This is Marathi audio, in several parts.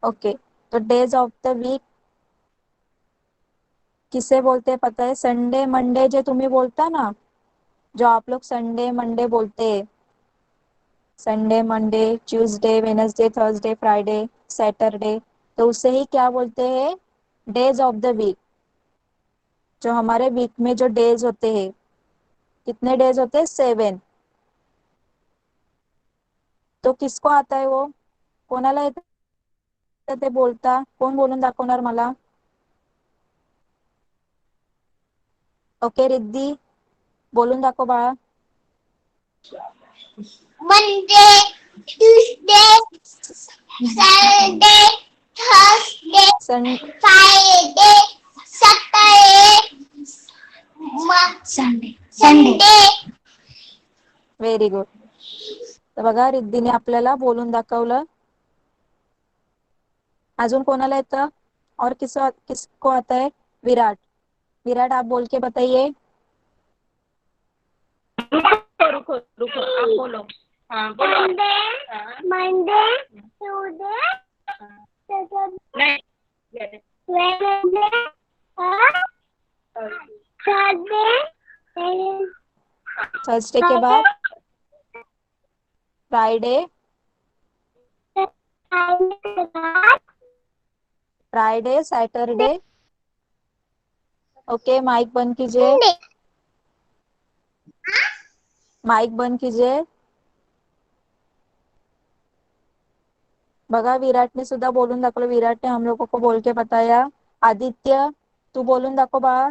ओके, तो डेज ऑफ द वीक किसे बोलते हैं पता है? संडे मंडे जो तुम्ही बोलता ना, जो आप लोग संडे मंडे बोलते हैं, Sunday Monday Tuesday Wednesday Thursday Friday Saturday, तो उसे ही क्या बोलते हैं? Days of the week. जो हमारे वीक में जो डेज होते हैं, कितने डेज होते हैं? 7। तो किसको आता है वो? कोणाला येतं ते बोलता? कोण बोलून दाखवणार मला? ओके रिद्धी, बोलून दाखव बाळा. Monday, Tuesday, Saturday, Thursday, Friday, Saturday, Sunday. Very good. तर बघा रिद्धीने आपल्याला बोलून दाखवलं. अजून कोणाला येतं? और किसको आता है? विराट. विराट आप बोल के बताइए. रुको रुको आप बोलो. हाँ बोलो. मंडे, ट्यूसडे, नहीं वेडनेसडे, थर्सडे, थर्सडे के बाद Friday, Friday Saturday. Okay mike बंद कीजिए, माइक बंद कीजिए. बघा विराटने सुद्धा बोलून दाखवलं. विराटने हम लोगों को बोल के बताया. आदित्य तू बोलून दाखव बाळा.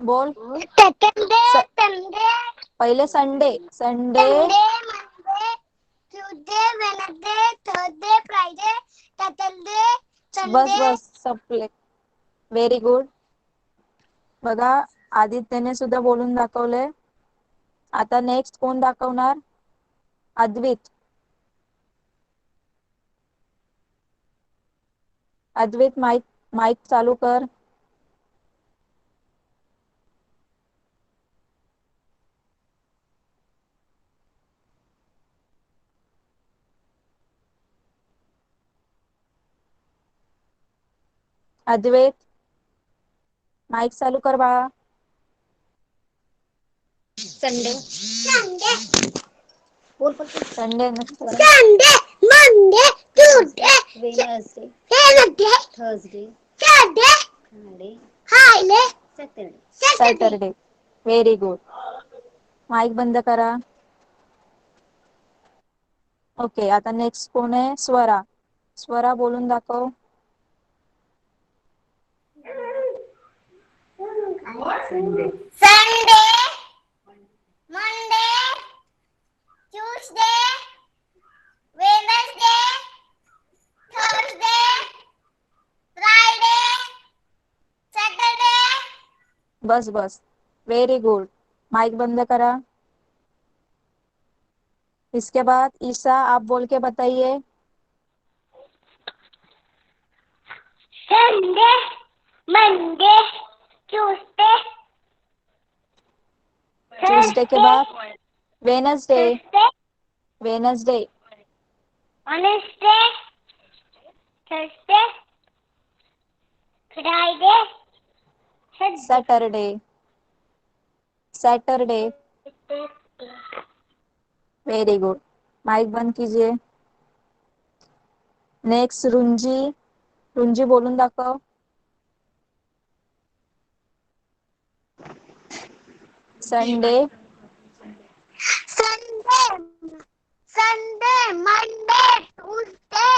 बोल. सैटरडे, संडे, पहिले Sunday Sunday Monday, Tuesday, Wednesday, Thursday, Friday, Saturday, बस संडे. बस संपले. Very good. बघा आदित्यने सुद्धा बोलून दाखवले. आता नेक्स्ट कोण दाखवणार? अद्वित. अद्वित माइक माइक चालू कर. अद्वैत माइक चालू कर बाळा. Sunday Sunday Sunday, Monday, Tuesday, Wednesday Wednesday, Thursday Friday, Friday Saturday. Saturday. Very good. Mic बंद करा. ओके आता नेक्स्ट कोण आहे? स्वरा. स्वरा बोलून दाखव. Sunday Sunday, Monday, Tuesday, Wednesday, Thursday, Friday, Saturday. बस बस. Very good. माइक बंद करा. इसके बाद ईशा आप बोल के बताइए. संडे, मंडे, ट्यूसडे, ट्यूसडे के बाद Wednesday. Thursday, Wednesday Wednesday, Thursday, Friday, Saturday. Saturday. Very good. Mic बंद कीजिए. नेक्स्ट रुंजी. रुंजी बोलून दाखव. Sunday Sunday, Sunday, Monday, Tuesday,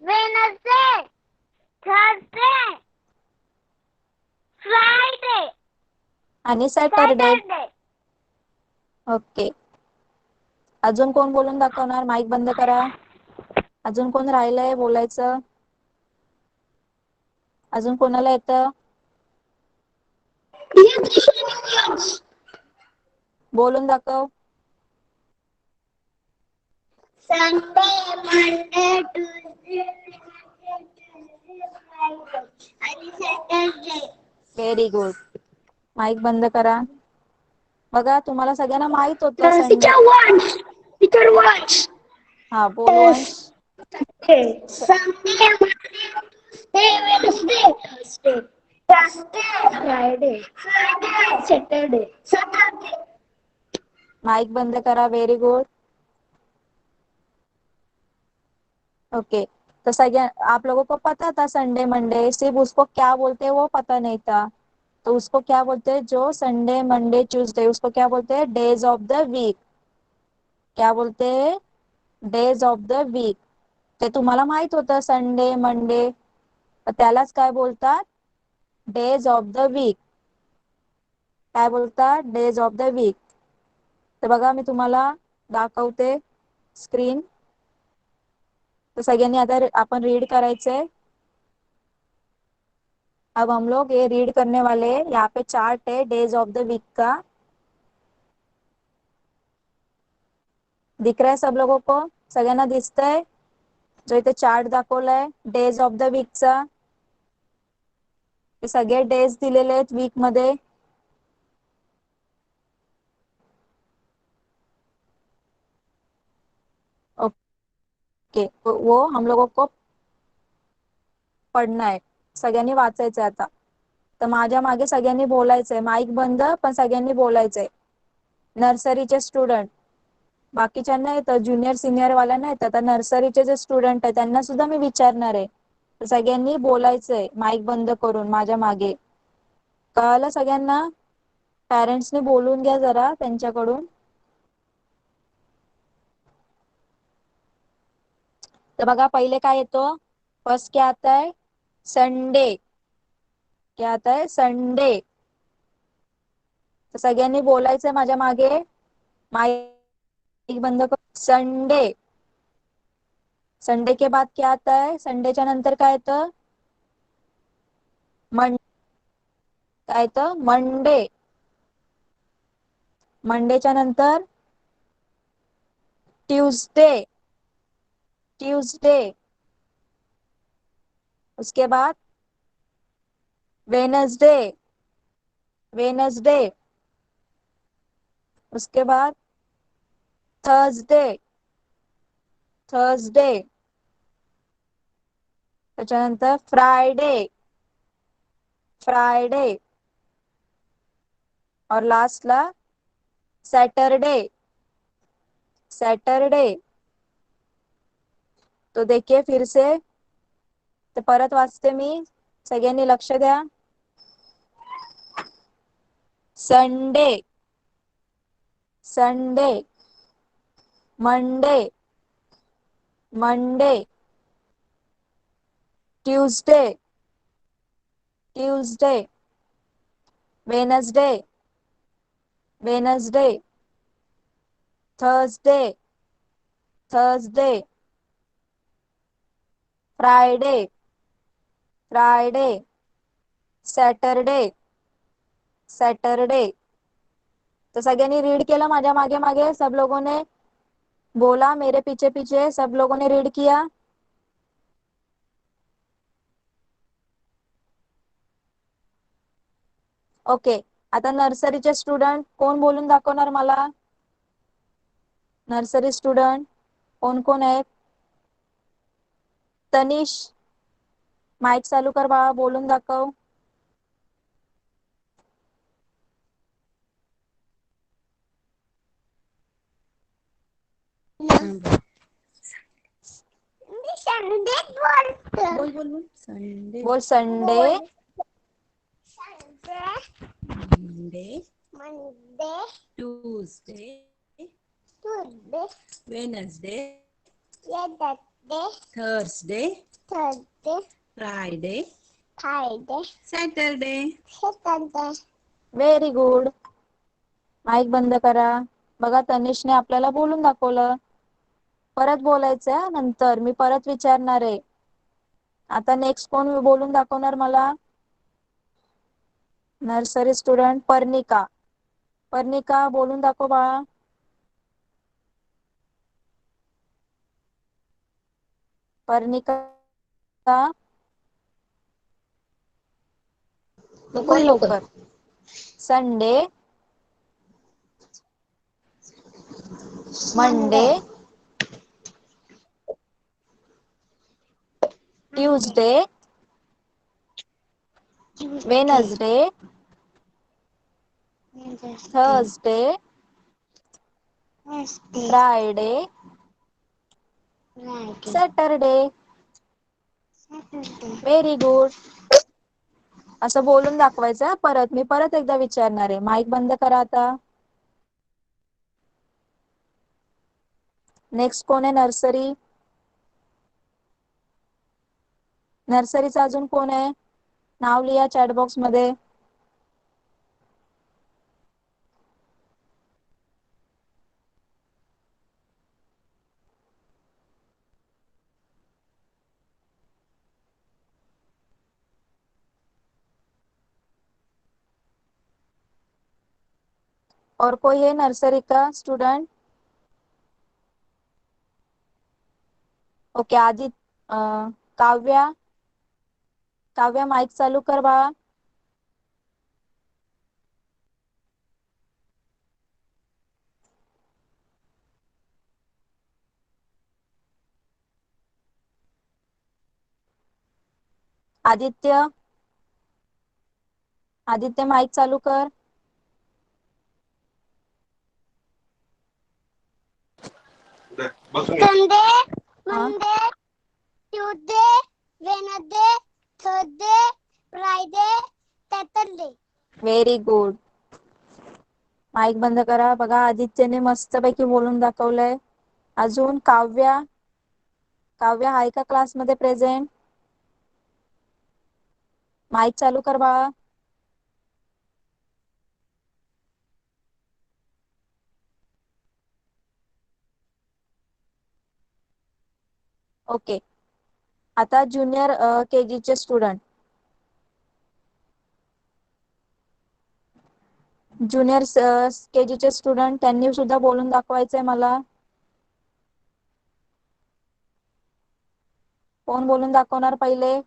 Wednesday, Thursday, Friday, आणि सॅटरडे. सैटरडे. ओके. अजून कोण बोलून दाखवणार? माइक बंद करा. अजून कोण राहिलंय बोलायचं? अजून कोणाला येतं? बोलून दाखव. संडे, मंडे, ट्यूसडे, फ्राइडे आणि सॅटरडे. Very good. माइक बंद करा. बघा तुम्हाला सगळ्यांना माहित होतं Sunday. Teacher once. Teacher once. हा बोल वंश. Sunday, Monday, Tuesday, Wednesday, Thursday, Friday, Saturday, Saturday. Mike बंद करा. Very good. ओके. तो सगळ्या आप लोगों को पता था संडे मंडे, सिर्फ उसको क्या बोलते हैं वो पता नहीं था. तो उसको क्या बोलते हैं, जो संडे मंडे ट्यूसडे, उसको क्या बोलते हैं, डेज ऑफ द वीक. क्या बोलते हैं, डेज ऑफ द वीक. ते तुम्हाला माहित होतं संडे मंडे, त्यालाच काय बोलतात, डेज ऑफ द वीक. काय बोलतात, डेज ऑफ द वीक. तर बघा मी तुम्हाला दाखवते स्क्रीन. तो सगळ्यांनी आता आपण रीड करायचंय. अब हम लोग ये रीड करने वाले हैं. यहाँ पे चार्ट है डेज ऑफ द वीक का. दिख रहा है सब लोगों को, सगळ्यांना दिसतंय जो इथे चार्ट दाखवलाय डेज ऑफ द वीकचा. हे सगळे डेज दिलेले आहेत वीक मध्ये. ओके. वो हम लोगों को पढ़ना है. सगळ्यांनी वाचायचंय आता. तर माझ्या मागे सगळ्यांनी बोलायचंय. माईक बंद, पण सगळ्यांनी बोलायचंय. नर्सरीचे स्टुडंट, बाकीच्यांना येतं, ज्युनियर सिनियर वाल्यांना येतं. आता नर्सरीचे जे स्टुडंट आहेत त्यांना सुद्धा मी विचारणार आहे. तर सगळ्यांनी बोलायचंय माईक बंद करून माझ्या मागे. कळालं सगळ्यांना. पॅरेंट्सनी बोलून घ्या जरा त्यांच्याकडून. तर बघा पहिले काय येतो, फर्स्ट क्या आता है, संडे. क्या आता है, संडे. तर सगळ्यांनी बोलायचंय माझ्या मागे. माईक बंद कर. संडे. संडे के बाद क्या आता है, संडेच्या नंतर काय येतं, काय येतं, मंडे. मंडेच्या नंतर ट्यूसडे. ट्यूसडे. उसके बाद वेनसडे. वेनसडे. उसके बाद थर्सडे. थर्सडे. त्याच्यानंतर फ्रायडे. फ्रायडे. और लास्टला सैटरडे. सैटरडे. तो देखिए फिर से, ते परत वाचते मी, सगळ्यांनी लक्ष द्या. Sunday. Sunday. Monday. Monday. Tuesday. Tuesday. Wednesday. Wednesday. Thursday. Thursday. Friday. Friday. Saturday. Saturday. तो सगळ्यांनी रीड केला माझ्या मागे मागे. सब लोगों ने बोला मेरे पीछे पीछे. सब लोगों ने रीड किया. ओके. आता नर्सरीचे स्टुडंट कोण बोलून दाखवणार मला, नर्सरी स्टुडंट कोण कोण आहेत. तनिष, माईक चालू कर बाळा, बोलून दाखव. Sunday बोलते. बोल बोल बोल. संडे, बोल Sunday. Sunday, Monday, Monday, Tuesday, Tuesday, Wednesday, Wednesday, Thursday, Thursday, Friday, Friday, Saturday. Saturday. Very good. Mic बंद करा. बघा तनिषने आपल्याला बोलून दाखवलं. परत बोलायचंय नंतर, मी परत विचारणार आहे. आता नेक्स्ट कोण बोलून दाखवणार मला, नर्सरी स्टुडंट पर्णिका. पर्णिका बोलून दाखव बाळा. पर्णिका बोल लवकर. Sunday. Monday, Tuesday, Wednesday, Thursday, Friday, Saturday. Very good. असं बोलून दाखवायचं परत. मी परत एकदा विचारणार आहे. माईक बंद करा आता. नेक्स्ट कोण आहे? नर्सरी. नर्सरीचा अजून कोण आहे? नाव लिहा चॅट बॉक्स मध्ये. और कोई है नर्सरी का student? Okay Aadit, Kavya. Kavya mike चालू कर बाळा. आदित्य, आदित्य माईक चालू कर. संडे, हाँ Monday, Tuesday, Wednesday, Thursday, Friday, Saturday. Very good. Mic बंद करा. बघा आदित्यने मस्तपैकी बोलून दाखवलंय. अजून काव्या. काव्या आहे का क्लासमध्ये प्रेझेंट? माईक चालू कर बाळा. ओके. आता ज्युनियर केजी चे स्टुडंट. ज्युनियर केजी चे स्टुडंट त्यांनी सुद्धा बोलून दाखवायचंय मला. कोण बोलून दाखवणार पहिले?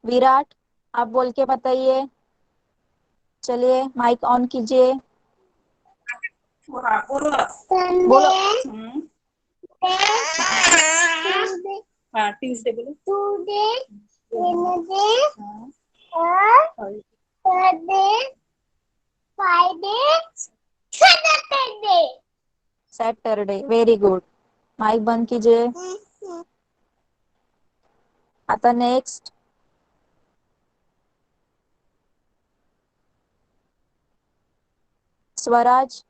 विराट, आप बोल के बताइए. चलिए माइक ऑन कीजिए. बोलो. बोलो. संडे, हाँ ट्यूसडे बोलो. Tuesday, Wednesday, Thursday, Friday, Saturday. Saturday. Very good. Mic बंद कीजिए. आता next. Swaraj.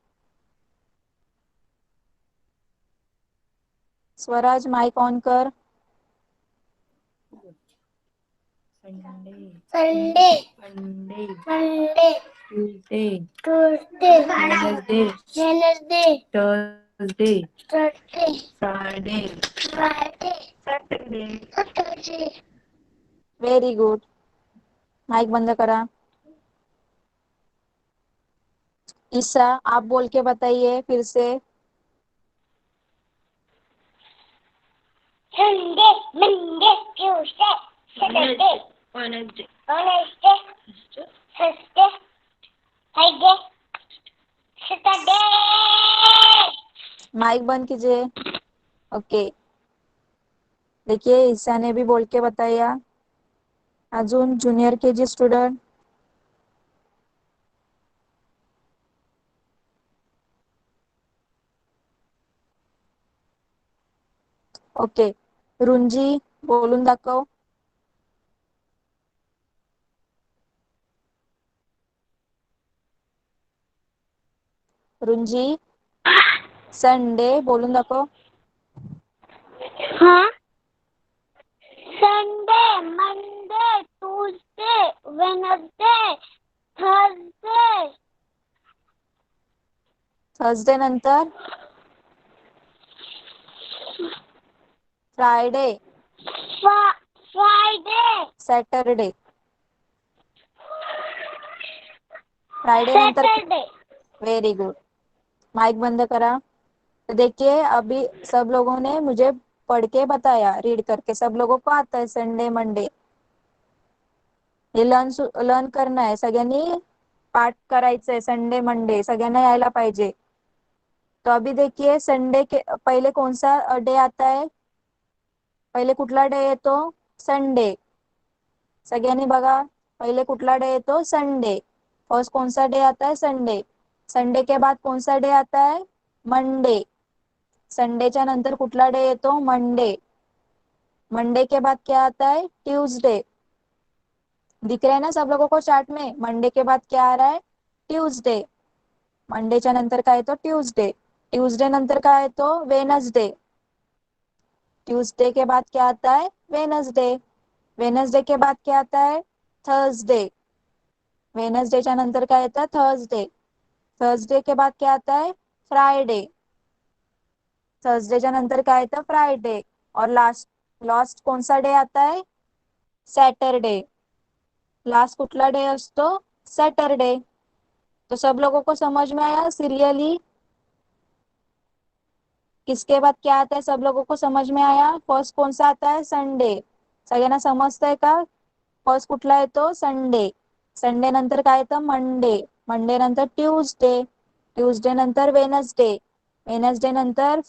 Swaraj mic on कर. Sunday, Monday, Monday, Tuesday, Tuesday, Wednesday, Wednesday, Thursday, Thursday, Friday, Friday, Saturday. Saturday. Very good. Mic बंद करा. ईसा, आप बोल के बताइए फिर से. Sunday, Monday, Tuesday, Saturday, Wednesday, Wednesday, Thursday, Friday, Saturday. Mic बंद कीजिए. ओके. देखिए ईसा ने भी बोल के बताया. अजून ज्युनियर केजी स्टुडंट. ओके. रुंजी बोलून दाखव. रुंजी, संडे बोलून दाखव. हाँ, Sunday, Monday, Tuesday, Wednesday, Thursday, Thursday नंतर फ्रायडे, फ्राइडे, सॅटरडे. फ्राइडे नंतर. सैटरडे. Very good. माइक बंद करा. तो देखिए अभी सब लोगों ने मुझे पढ़ के बताया, रीड करके. सब लोगों को आता है संडे मंडे. हे लर्न करणं आहे, सगळ्यांनी पाठ करायचंय. संडे मंडे सगळ्यांना यायला पाहिजे. तो अभी देखिए संडे के पहले कौन सा डे आता है, पहिले कुठला डे येतो, संडे. सगळ्यांनी बघा, पहिले कुठला डे येतो, संडे. फर्स्ट कौन सा डे आता है, संडे. संडे के बाद कौन सा डे आता है, मंडे. संडेच्या नंतर कुठला डे येतो, मंडे. मंडे के बाद क्या आता है, ट्यूसडे. दिख रहा है ना सब लोगों को चार्ट में, मंडे के बाद क्या आ रहा है, ट्यूसडे. मंडेच्या नंतर काय येतो, ट्यूसडे. ट्यूसडे नंतर काय येतो, वेनसडे. ट्यूसडे के बाद क्या आता है, वेनसडे. वेनसडे के बाद क्या आता है, थर्सडे. वेनसडेच्या नंतर काय येतं, थर्सडे. थर्सडे के बाद क्या आता है, फ्राइडे. थर्सडेच्या नंतर काय येतं, फ्राइडे. और लास्ट लास्ट कौन सा डे आता है, सैटरडे. लास्ट कुठला डे असतो, सैटरडे. तो सब लोगों को समझ में आया सीरियली, किसके बाद क्या आता है, सब लोगों को समझ में आया. फर्स्ट कौन सा आता है, संडे. सगळ्यांना समजतंय का, फर्स्ट कुठला येतो, संडे. संडे नंतर काय येतं, मंडे. मंडे नंतर ट्यूसडे. ट्यूसडे नंतर वेनसडे. वेनसडे नंतर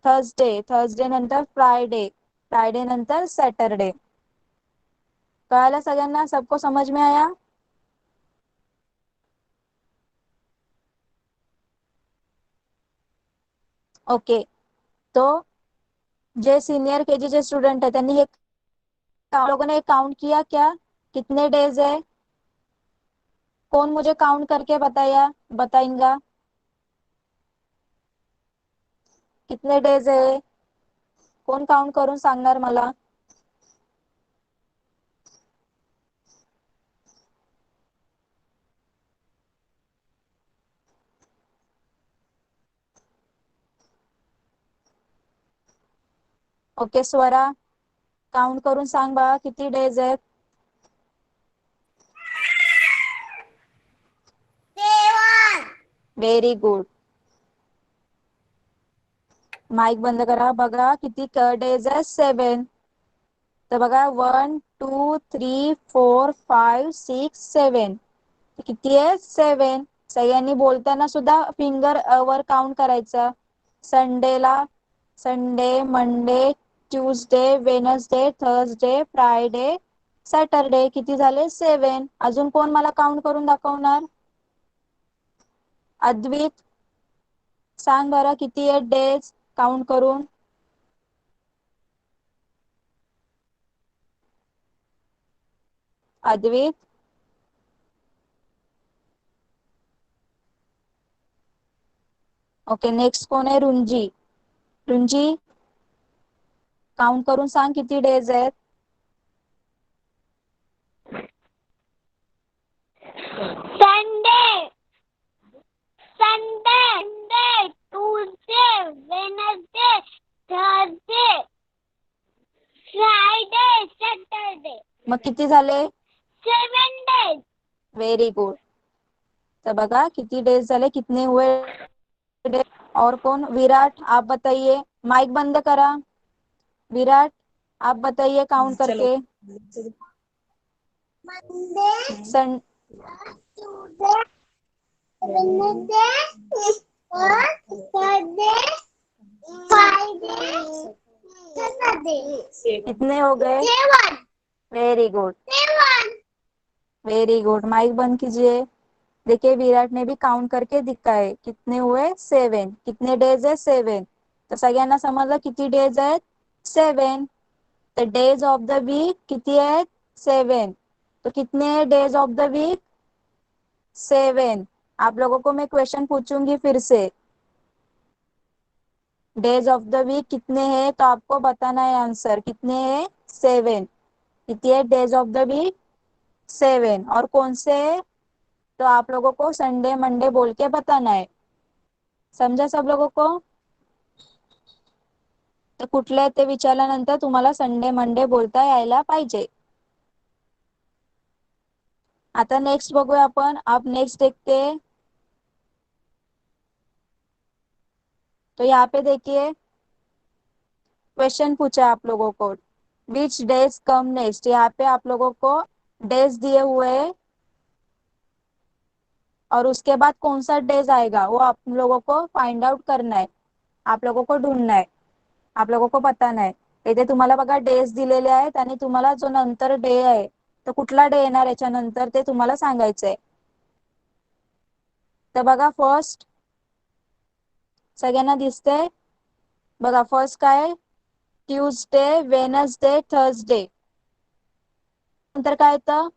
थर्सडे. थर्सडे नंतर फ्राइडे. फ्राइडे नंतर सैटरडे. कळालं सगळ्यांना, सबको समझ में आया. ओके. तो जे सीनियर केजी के स्टूडेंट है, त्यांनी हे लोगों ने काउंट किया क्या, कितने डेज है, कौन मुझे काउंट करके बताएगा कितने डेज है, कोण काउंट करून सांगणार मला. ओके स्वरा, काउंट करून सांग बा किती डेज आहेत. 7. Very good. माईक बंद करा. बघा किती डेज आहे, 7. तर बघा 1 2 3 4 5 6 7. किती आहे, 7. सगळ्यांनी बोलताना सुद्धा फिंगर वर काउंट करायचं. संडेला Sunday, Monday, Tuesday, Wednesday, Thursday, Friday, Saturday. किती झाले, 7. अजून कोण मला काउंट करून दाखवणार, अद्वित सांग बरं किती आहेत डेज काउंट करून. अद्वित. ओके नेक्स्ट कोण आहे, रुंजी. रुंजी काउंट करून सांग किती डेज आहेत. Sunday, Monday, Tuesday, Wednesday, Thursday, Friday, Saturday. मग किती झाले, 7 days. Very good. तर बघा किती डेज झाले, कितने हुए डेज. और कौन, विराट आप बताइए, माइक बंद करा. विराट आप बताइए काउंट करके. Monday, सन Tuesday, Wednesday, Thursday, Friday, Saturday. कितने हो गए, 7. Very good. 7. Very good. Mic बंद कीजिए. देखिए विराट ने भी काउंट करके दिखाए, कितने हुए, 7. कितने डेज है, 7. तर सगळ्यांना समजलं किती डेज आहेत, 7. The days of the week किती आहेत, 7. तो कितने डेज ऑफ द वीक, 7. आप लोगों को मैं क्वेश्चन पूछूंगी फिर से, डेज ऑफ द वीक कितने हैं, तो आपको बताना है आंसर. कितने हैं, 7. कितने है डेज ऑफ द वीक, 7. और कौन से, तो आप लोगों को संडे मंडे बोल के बताना है. समझा सब लोगों को. तर कुठले ते विचारल्यानंतर तुम्हाला संडे मंडे बोलता यायला पाहिजे. आता नेक्स्ट बघूया आपण. आप नेक्स्ट देखते हैं. तो यहाँ पे देखिए क्वेश्चन पूछा आप लोगों को, विच डेज कम नेक्स्ट. यहाँ पे आप लोगों को डेज दिए हुए हैं और उसके बाद कौन सा डेज आएगा वो आप लोगों को फाइंड आउट करना है, आप लोगों को ढूंढना है, आप लोगों को बताना आहे. इथे तुम्हाला बघा डेज दिलेले आहेत आणि तुम्हाला जो नंतर डे आहे तर कुठला डे येणार याच्यानंतर ते तुम्हाला सांगायचंय. तर बघा फर्स्ट सगळ्यांना दिसतंय बघा फर्स्ट काय ट्यूजडे वेनसडे थर्सडे नंतर काय येतं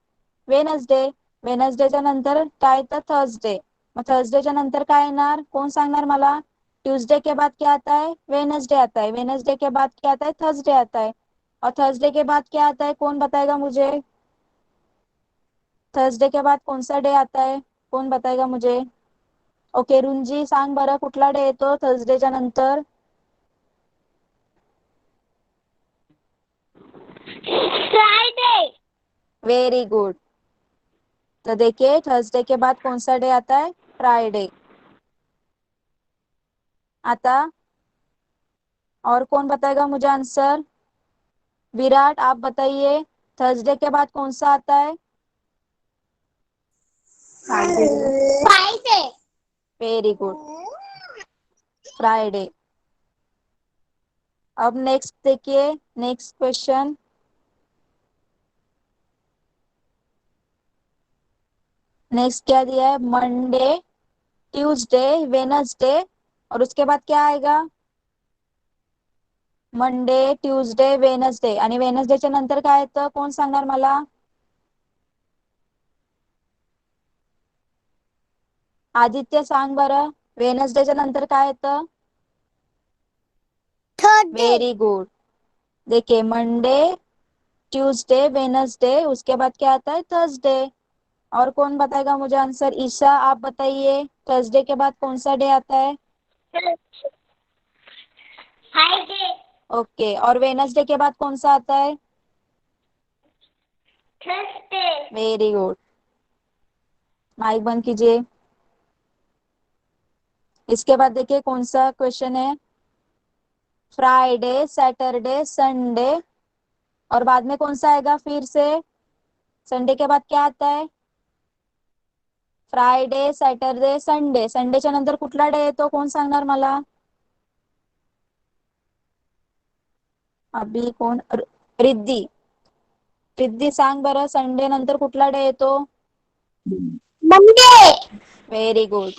वेनसडे वेनसडेच्या नंतर काय येतं थर्सडे मग थर्सडेच्या नंतर काय येणार कोण सांगणार मला ट्यूसडे के बाद क्या आता है वेनसडे आता है वेनसडे के बाद क्या आता है थर्सडे आता है और थर्सडे के बाद क्या आता है कौन बताएगा मुझे थर्सडे के बाद कौन सा डे आता है कौन बताएगा मुझे ओके रुंजी सांग बरं कुठला डे येतो थर्सडेच्या नंतर Friday. वेरी गुड तो देखिए थर्सडे के बाद कौन सा डे आता है फ्राइडे आता और कौन बताएगा मुझे आंसर विराट आप बताइए थर्सडे के बाद कौन सा आता है Friday. वेरी गुड फ्राइडे अब नेक्स्ट देखिए नेक्स्ट क्वेश्चन नेक्स्ट क्या दिया है मंडे ट्यूसडे वेनसडे और उसके बाद क्या आएगा मंडे ट्यूसडे वेनसडे आणि वेनसडेच्या नंतर काय येतं कोण सांगणार मला आदित्य सांग बरं वेनसडेच्या नंतर काय येतं Thursday. वेरी गुड देखिए मंडे ट्यूसडे वेनसडे उसके बाद क्या आता है थर्सडे और कौन बताएगा मुझे आंसर ईशा आप बताइए थर्सडे के बाद कौन सा डे आता है Friday. ओके और वेनसडे के बाद कौन सा आता है Thursday. वेरी गुड माइक बंद कीजिए इसके बाद देखिए कौन सा क्वेश्चन है फ्राइडे सैटरडे संडे और बाद में कौन सा आएगा फिर से संडे के बाद क्या आता है फ्रायडे सॅटरडे संडे संडेच्या नंतर कुठला डे येतो कोण सांगणार मला अभी कोण रिद्धी रिद्धी सांग बरं संडे नंतर कुठला डे येतो Monday. वेरी गुड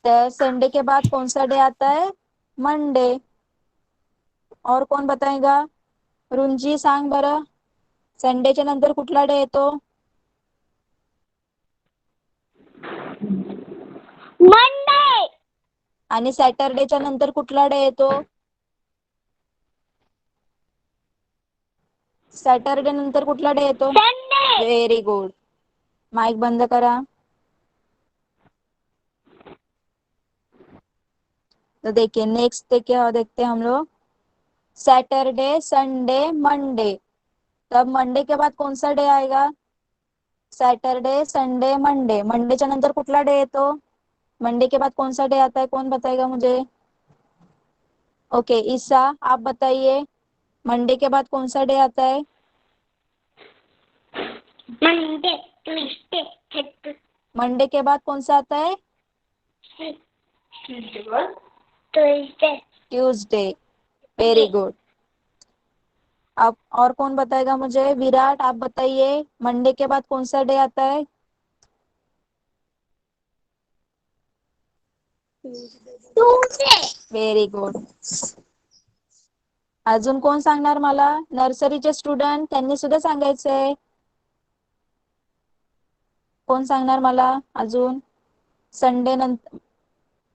तो संडे के बाद कौन सा डे आता है मंडे और कौन बताएगा रुंजी सांग बरं संडेच्या नंतर कुठला डे येतो Monday. आणि सॅटरडेच्या नंतर कुठला डे येतो सॅटरडे नंतर कुठला डे येतो Sunday. व्हेरी गुड माइक बंद करा तो देखिए नेक्स्ट देखते हैं हम लोग सैटरडे संडे मंडे तब मंडे के बाद कौन सा डे आएगा सैटरडे संडे मंडे मंडेच्या नंतर कुठला डे येतो मंडे के बाद कौन सा डे आता है कौन बताएगा मुझे ओके ईसा आप बताइए मंडे के बाद कौन सा डे आता है Monday. Tuesday. मंडे के बाद कौन सा आता है Tuesday. ट्यूसडे वेरी गुड अब और कौन बताएगा मुझे विराट आप बताइए मंडे के बाद कौन सा डे आता है Tuesday. व्हेरी गुड अजून कोण सांगणार मला नर्सरीचे स्टुडंट त्यांनी सुद्धा सांगायचंय कोण सांगणार मला अजून संडे नंतर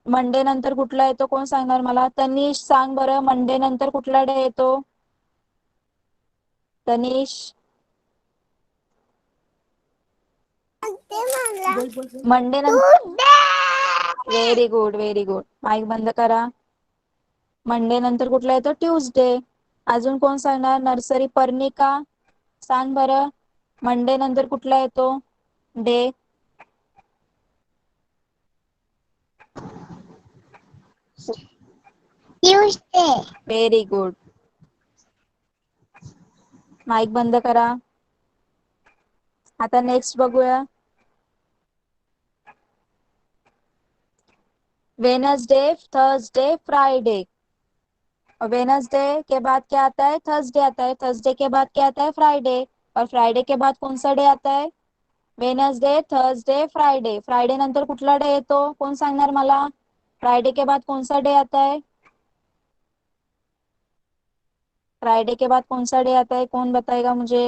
मंडे नंतर कुठला येतो कोण सांगणार मला तनिष सांग बरं मंडे नंतर कुठला डे येतो तनिष मंडे नंतर व्हेरी गुड माइक बंद करा मंडे नंतर कुठला येतो ट्यूसडे अजून कोण सांगणार नर्सरी पर्णिका सांग बरं मंडे नंतर कुठला येतो day Tuesday. Very good mic बंद करा आता नेक्स्ट बघूया. Wednesday, Thursday, Friday. वेनसडे के बाद क्या आता है? थर्सडे आता है. थर्सडे के बाद क्या आता है? फ्राइडे. और फ्राइडे के बाद कौन सा डे आता है? Wednesday, Thursday, Friday. फ्राइडे नंतर कुठला डे येतो? कोण सांगणार मला? फ्राइडे के बाद कौन सा डे आता है? फ्राइडे के बाद कौन सा डे आता है? कौन बताएगा मुझे?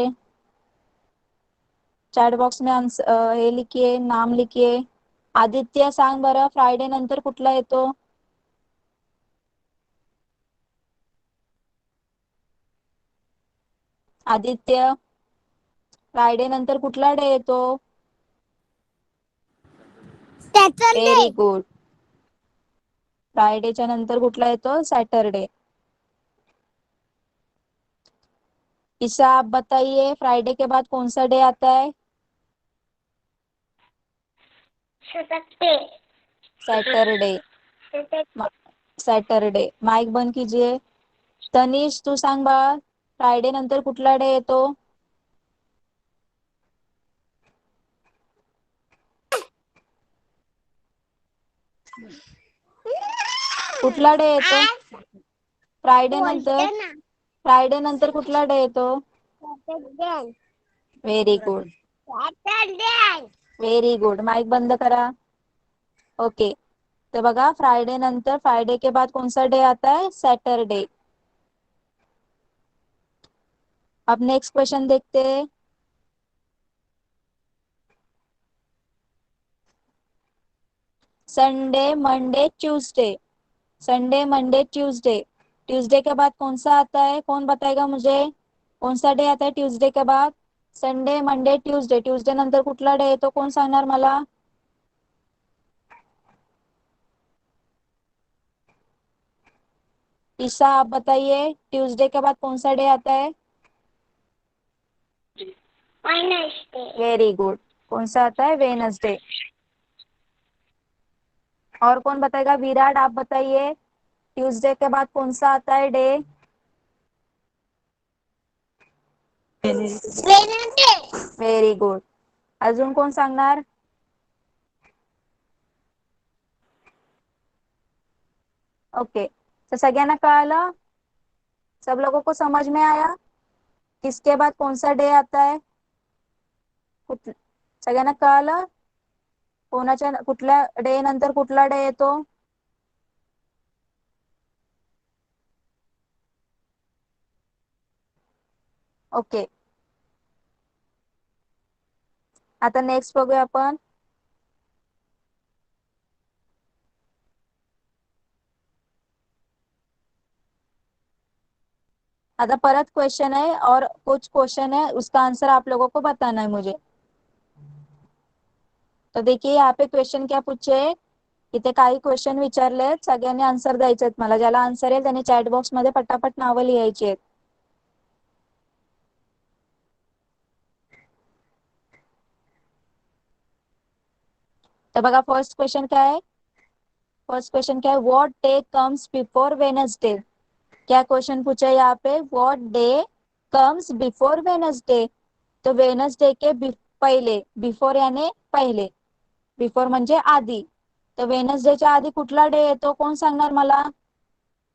चॅट बॉक्स में आंसर हे लिखिए, नाम लिखिए. आदित्य सांग बरं, फ्रायडे नंतर कुठला येतो? आदित्य, फ्रायडे नंतर कुठला डे येतो? Very good. फ्रायडेच्या नंतर कुठला येतो? सॅटरडे. ईशा आप बताइए, फ्राइडे के बाद कौन सा डे आता है? सैटरडे. सैटरडे. सैटरडे. माइक बंद कीजिए. तनिष तू सांग बाळा, फ्रायडे नंतर कुठला डे येतो? कुठला डे येतो? फ्रायडे नंतर. फ्रायडे नंतर कुठला डे येतो? Very good. Very good. Mic बंद करा. ओके, तो बघा, फ्राइडे नंतर फ्राइडे के बाद कौन सा डे आता है? सैटरडे. अब नेक्स्ट क्वेश्चन देखते हैं. Sunday, Monday, Tuesday. Sunday, Monday, Tuesday. Tuesday के बाद कौन सा आता है? कौन बताएगा मुझे? कौन सा डे आता है ट्यूसडे के बाद? Sunday, Monday, Tuesday. ट्यूसडे नंतर कुठला डे येतो? कोण सांगणार मला? ईशा आप बताइए, ट्यूसडे के बाद कौन सा डे आता है? वेडनेसडे. Very good. कौन सा आता है? वेनसडे. और कौन बताएगा? विराट आप बताइए, ट्यूसडे के बाद कौन सा आता है डे? वेडनेसडे. Very good. अजून कोण सांगणार? ओके, तो सगळ्यांना कळालं? सब लोगों को समझ में आया किसके बाद कौन सा डे आता है? सगळ्यांना कळालं कोणाच्या कुठल्या डे नंतर कुठला डे येतो? ओके, आता नेक्स्ट बघूया आपण. आता परत क्वेश्चन है और कुछ क्वेश्चन है, उसका आंसर आप लोगों को बताना है मुझे. तो देखिए यहाँ पे क्वेश्चन क्या पूछे. इथे काही क्वेश्चन विचारलेत, सगळ्यांनी आन्सर द्यायचे आहेत मला. ज्याला आन्सर येईल त्याने चॅट बॉक्स मध्ये पटापट नावं लिहायची आहेत. तो बघा, फर्स्ट क्वेश्चन क्या है? फर्स्ट क्वेश्चन क्या है? What day comes before Wednesday. क्या क्वेश्चन पूछा है यहाँ पे? What day comes before Wednesday. तो वेनसडे के पहिले. बिफोर याने पहिले. बिफोर म्हणजे आधी. तर वेनसडेच्या आधी कुठला डे येतो? कोण सांगणार मला?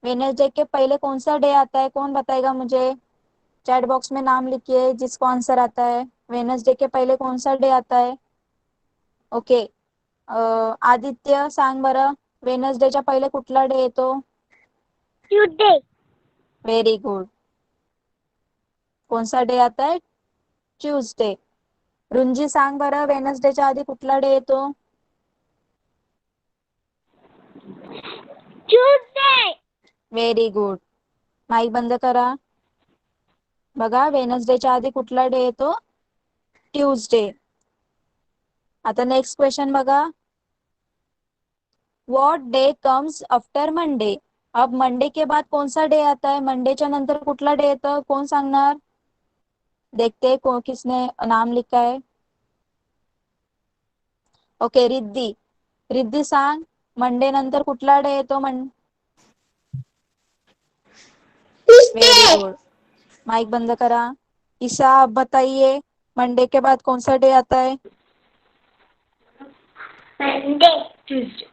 वेनसडे के पहले कौन सा डे आता है? कौन बताएगा मुझे? चैट बॉक्स में नाम लिखिए जिसको आंसर आता है. वेनसडे के पहले कौन सा डे आता है? ओके, आदित्य सांग बरं, वेनसडेच्या पहिले कुठला डे येतो? ट्यूसडे. Very good. कौन सा डे आता है? ट्यूसडे. रुंजी सांग बरं, वेनसडेच्या आधी कुठला डे येतो? ट्यूसडे. Very good. माईक बंद करा. बघा, वेनसडेच्या आधी कुठला डे येतो? ट्यूसडे. आता नेक्स्ट क्वेश्चन बघा. What day comes after Monday. अब मंडे के बाद कौन सा डे आता है? मंडेच्या नंतर कुठला डे येतं? कोण सांगणार? देखते किसने नाम लिखा है. ओके, रिद्धी. रिद्धी सांग, मंडे नंतर कुठला डे येतो? Very Tuesday. गुड. माइक बंद करा. ईशा आप बताइए, मंडे के बाद कौन सा डे आता है? Monday. Tuesday.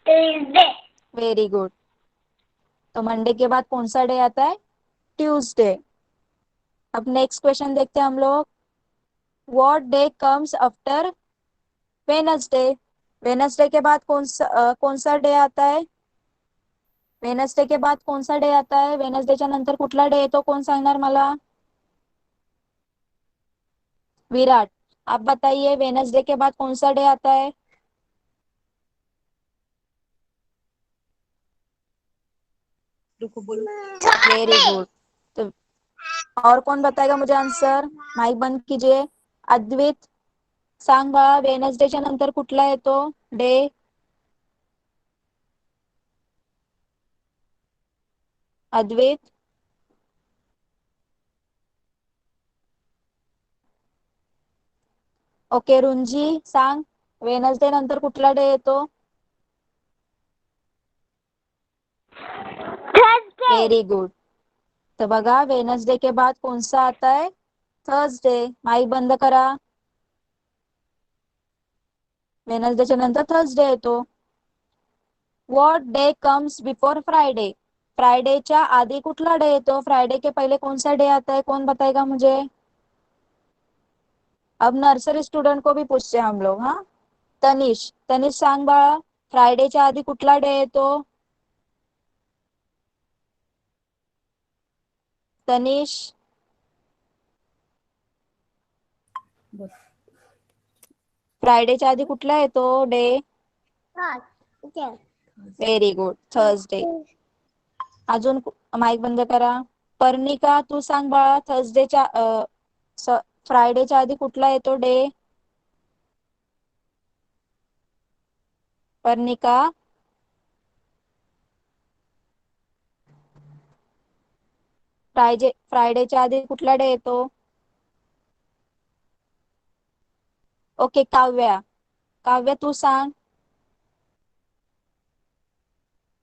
Tuesday. Very good. तो मंडे के बाद कौन सा डे आता है? ट्यूसडे। अब नेक्स्ट क्वेश्चन देखते हैं हम लोग। What day comes after Wednesday? Wednesday के बाद कौन सा डे आता है? वेनसडे के बाद कौन सा डे आता है? वेनसडेच्या नंतर कुठला डे येतो? कोण सांगणार मला? विराट, आप बताइए वेनसडे के बाद कौन सा डे आता है? रुको बोलो. Very good. तो और कौन बताएगा मुझे आंसर? माइक बंद कीजिए। अद्वित, सांग बाळा, वेनसडेच्या नंतर कुठला येतो डे? अद्वित, ओके। रुंजी, सांग, वेनसडे नंतर कुठला डे येतो? Thursday. Very good. तो बघा, वेनसडे के बाद कौन सा आता है? थर्सडे। माइक बंद करा। वेनसडेच्या नंतर थर्सडे येतो। What day comes before Friday? फ्राइडेच्या आधी कुठला डे येतो? फ्राइडे के पहले कौन सा डे आता है? कौन बताएगा मुझे? अब नर्सरी स्टूडेंट को भी पूछते हैं हम लोग। हाँ, तनिष, तनिष सांग बाळा, फ्रायडेच्या आधी कुठला डे येतो? तनिष, बोल. फ्रायडेच्या आधी कुठला येतो day? Thursday. Very good, Thursday. अजून माईक बंद करा। पर्णिका, तू सांग बाळा, फ्रायडेच्या आधी कुठला येतो डे? पर्णिका, फ्रायडेच्या आधी कुठला डे येतो? ओके, काव्या, काव्या तू सांग,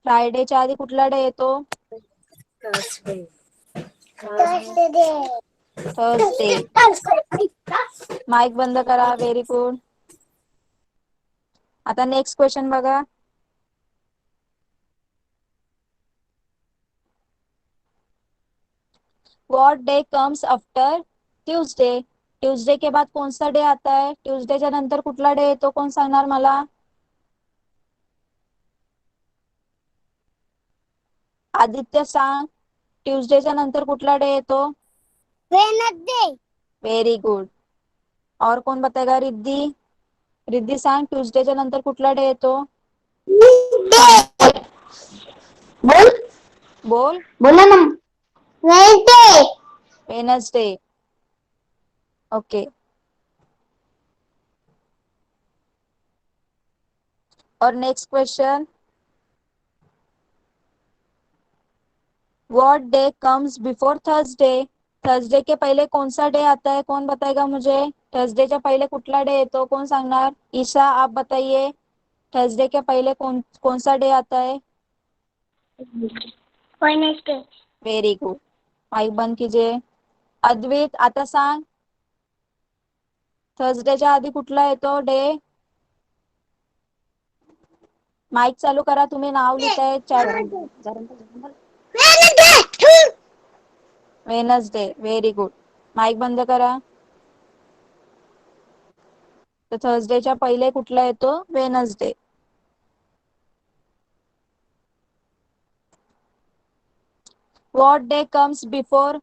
फ्रायडेच्या आधी कुठला डे येतो? Thursday. Thursday. थर्सडे। माईक बंद करा, व्हेरी गुड। आता नेक्स्ट क्वेश्चन बघा। What day comes after Tuesday? Tuesday के बाद कौन सा डे आता है? ट्यूसडेच्या नंतर कुठला डे येतो? कोण सांगणार मला? आदित्य सांग, ट्यूसडेच्या नंतर कुठला डे येतो? Wednesday. Very good. और कौन बताएगा? रिद्धी, रिद्धी सांग, ट्यूसडेच्या नंतर कुठला डे येतो? बोल. बोल। बोला ना. Wednesday. वेनसडे। ओके। और next question, what day comes before Thursday? Thursday के पहले कौन सा डे आता है? कौन बताएगा मुझे? थर्सडेच्या पहले कुठला डे येतो? कौन सांगणार? ईशा, आप बताइए, थर्सडे के पहले कौन सा डे आता है? Wednesday. Very good. माईक बंद कीजिए। अद्वित, आता सांग, थर्सडेच्या आधी कुठला येतो डे? माईक चालू करा, तुम्ही नाव लिहिताय chat. Wednesday. Wednesday, very good. Mic बंद करा। तर थर्सडेच्या पहिले कुठला येतो? Wednesday. What day comes before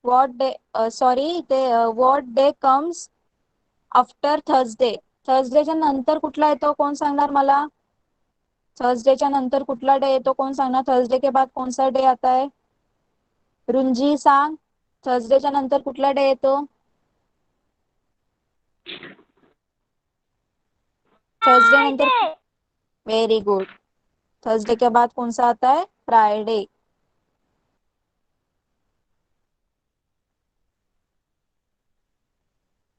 what day sorry ते what day comes after Thursday? थर्सडेच्या नंतर कुठला येतो? कोण सांगणार मला? थर्सडेच्या नंतर कुठला डे येतो? कोण सांगणार? थर्सडे के बाद कौन सा डे आता है? रुंजी सांग, थर्सडेच्या नंतर कुठला डे येतो? थर्सडे नंतर, Friday. Very good. थर्सडे के बाद कौन सा आता है? Friday.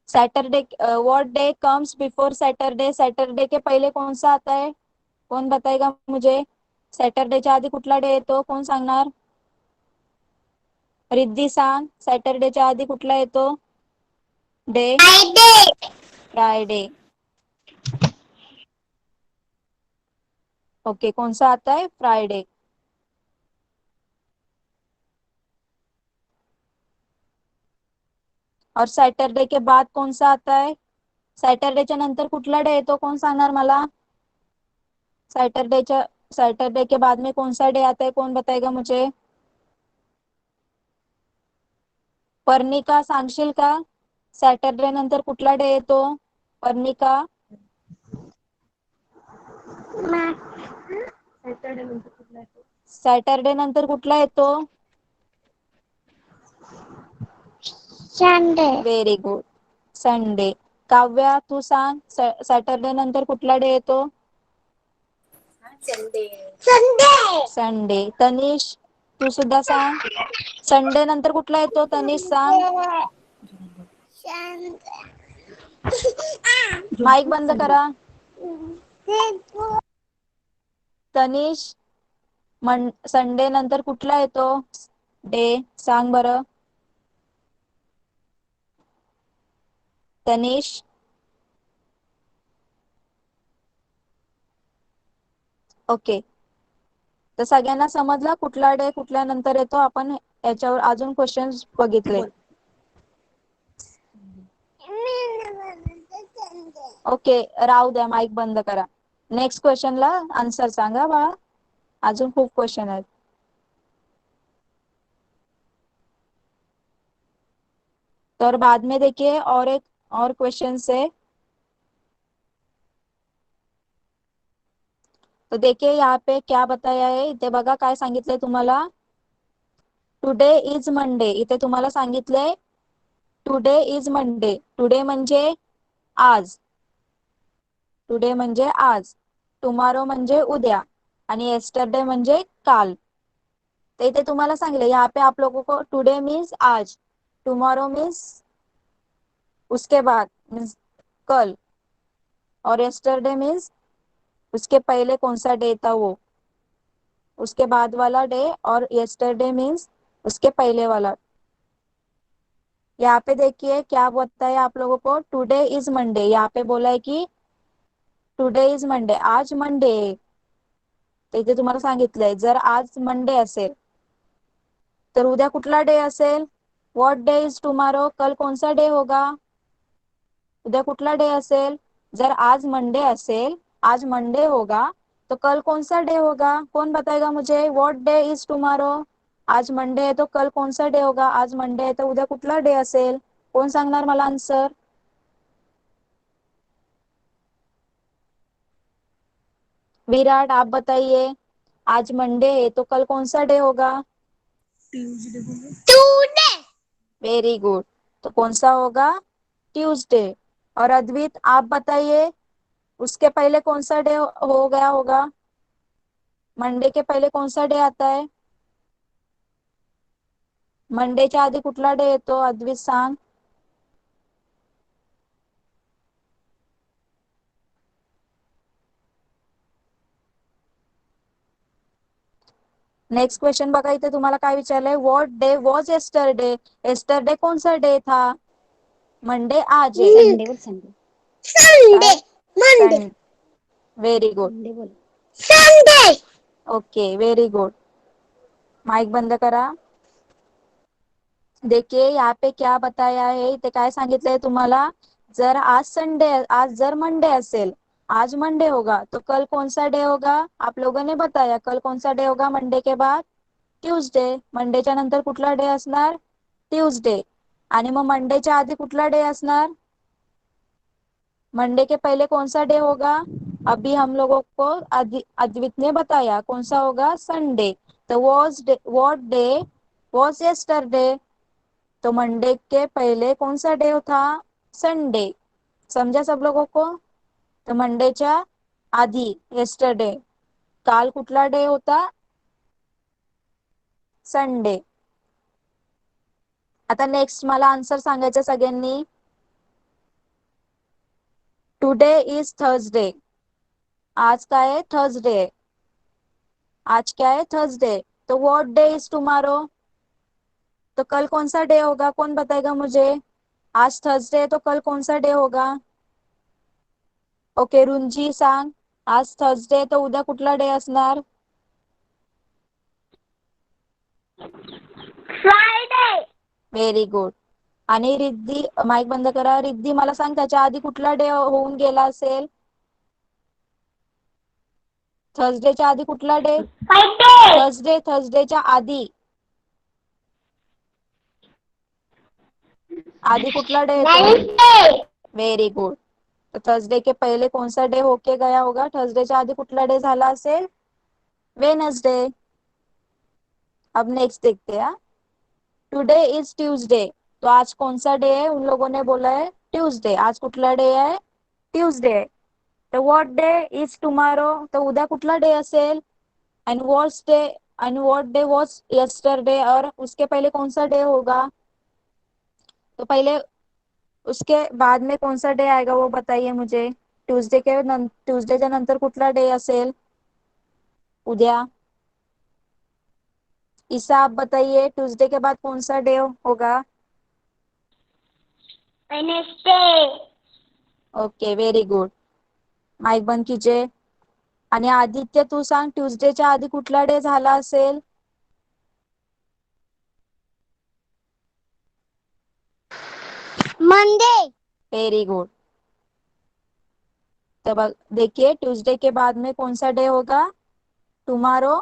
Saturday, what day comes before Saturday? Saturday के पहले कौन सा आता है? कौन बताएगा मुझे? सॅटर्डेच्या आधी कुठला डे येतो कोण सांगणार? रिद्धी सांग, सॅटर्डेच्या आधी कुठला येतो डे? Friday. फ्राइडे. ओके, कौन सा आता है? फ्राइडे. और सॅटरडे के बाद कौन सा आता है? सॅटरडेच्या नंतर कुठला डे येतो कोण सांगणार मला? सैटरडे के बाद में कौन सा डे आता है कौन बताएगा मुझे? पर्णिका सांगशील का? सॅटरडे नंतर कुठला डे येतो? पर्णिका. सॅटरडे नंतर कुठला येतो? Sunday. Very good, Sunday. Kavya तू सांग, सॅटरडे नंतर कुठला डे येतो? Sunday. संडे. तनिष तू सुद्धा सांग, संडे नंतर कुठला येतो? तनिष सांग. Sunday. माईक बंद करा. तनिष, संडे नंतर कुठला येतो डे सांग बरं. तनिष. ओके, तर सगळ्यांना समजला कुठला डे कुठल्या नंतर येतो? आपण याच्यावर अजून क्वेश्चन्स बघितले. ओके, राहू द्या, माईक बंद करा. नेक्स्ट क्वेश्चनला आन्सर सांगा बाळा, अजून खूप क्वेश्चन आहेत. तो बाद में देखिए और एक और क्वेश्चन है। तो देखिए यहाँ पे क्या बताया है, इथे बघा काय सांगितलंय तुम्हाला. टुडे इज मंडे, इथे तुम्हाला सांगितलंय टुडे इज मंडे. टुडे म्हणजे आज, टुडे म्हणजे आज, टुमारो म्हणजे उद्या, आणि येस्टरडे म्हणजे काल. तो इथे तुम्हाला सांगितलं यहाँ पे आप लोगों को टुडे मीन्स आज, टुमारो मीन्स उसके बाद मीन्स कल, और येस्टरडे मीन्स उसके पहले कौन सा डे था वो, उसके बाद वाला डे, और येस्टरडे मीन्स उसके पहले वाला. यहाँ पे देखिए क्या बताया आप लोगों को, टुडे इज मंडे. यहाँ पे बोला है कि टुडे इज मंडे, आज मंडे. तर इथे तुम्हाला सांगितलंय जर आज मंडे असेल तर उद्या कुठला डे असेल? व्हॉट डे इज टुमारो, कल कौन सा डे होगा? उद्या कुठला डे असेल? जर आज मंडे असेल, आज मंडे होगा, तो कल कौन सा डे होगा? कौन बताएगा मुझे? What day is tomorrow. आज मंडे है तो कल कौन सा डे होगा? आज मंडे है तो उद्या कुठला डे असेल? कोण सांगणार मला आन्सर? विराट आप बताइए, आज मंडे है तो कल कौन सा डे होगा? Tuesday. वेरी गुड, तो कौन सा होगा? ट्यूसडे. और अद्वित आप बताइए, उसके पहले कौन सा डे हो गया होगा? मंडे के पहले कौन सा डे आता है? मंडेच्या आधी कुठला डे येतो? अद्वित सांग. नेक्स्ट क्वेश्चन बघा, इथे तुम्हाला काय विचारलंय, what day was yesterday. Yesterday कौन सा डे था? मंडे आज आहे. Sunday. Sunday. Monday. Very good. Sunday. Okay, very good. Mic बंद करा. देखिए यहाँ पे क्या बताया है, इथे काय सांगितलंय तुम्हाला, जर आज संडे, आज जर मंडे असेल, आज मंडे होगा तो कल कौन सा डे होगा? आप लोगों ने बताया कल कौन सा डे होगा मंडे के बाद? ट्यूसडे. मंडेच्या नंतर कुठला डे असणार? ट्यूसडे. आणि मग मंडेच्या आधी कुठला डे असणार? मंडे के पहले कौन सा डे होगा? अभी हम लोगों को अद्वित ने बताया कौन सा होगा? संडे. तो व्हाट डे वॉज येस्टरडे. तो मंडे के पहले कौन सा डे था? संडे. समझा सब लोगों को? तो मंडेच्या आधी येस्टरडे, काल कुठला डे होता? संडे. आता नेक्स्ट मला आन्सर सांगायचं सगळ्यांनी. Today is Thursday. आज काय आहे? थर्सडे. आज क्या है? थर्सडे। तो व्हाट डे इज टुमारो? तो कल कौन सा डे होगा? कौन बताएगा मुझे? आज थर्सडे है तो कल कौन सा डे होगा? ओके, रुंजी सांग. आज थर्सडे तो उद्या कुठला डे असणार? Friday. Very good. आणि रिद्धी, माईक बंद करा. रिद्धी मला सांग, त्याच्या आधी कुठला डे होऊन गेला असेल? थर्सडेच्या आधी कुठला डे? Friday. थर्सडेच्या आधी आधी कुठला डे येतो? Wednesday. Very good. तो थर्सडे के पहले कौन सा डे होके गया होगा? थर्सडेच्या आधी कुठला डे झाला असेल? वेनसडे. अब नेक्स्ट देखते हैं. Today is Tuesday. तो आज कौन सा डे है? उन लोगों ने बोला है ट्यूसडे. आज कुठला डे है? ट्यूसडे. तो व्हाट डे इज टुमारो? तो उद्या कुठला डे असेल? End what day was yesterday? और उसके पहले कौन सा डे होगा? तो पहले उसके बाद में कौन सा डे आएगा वो बताइए मुझे. ट्यूसडेच्या नंतर कुठला डे असेल उद्या? ईसा आप बताइए, ट्यूसडे के बाद कौन सा डे होगा? Wednesday. Okay, very good. Mic बंद कीजिए. आणि आदित्य तू सांग, ट्यूसडेच्या आधी कुठला डे झाला असेल? Monday. Very good. तब देखिए, ट्यूसडे के बाद में कौन सा डे होगा? Tomorrow,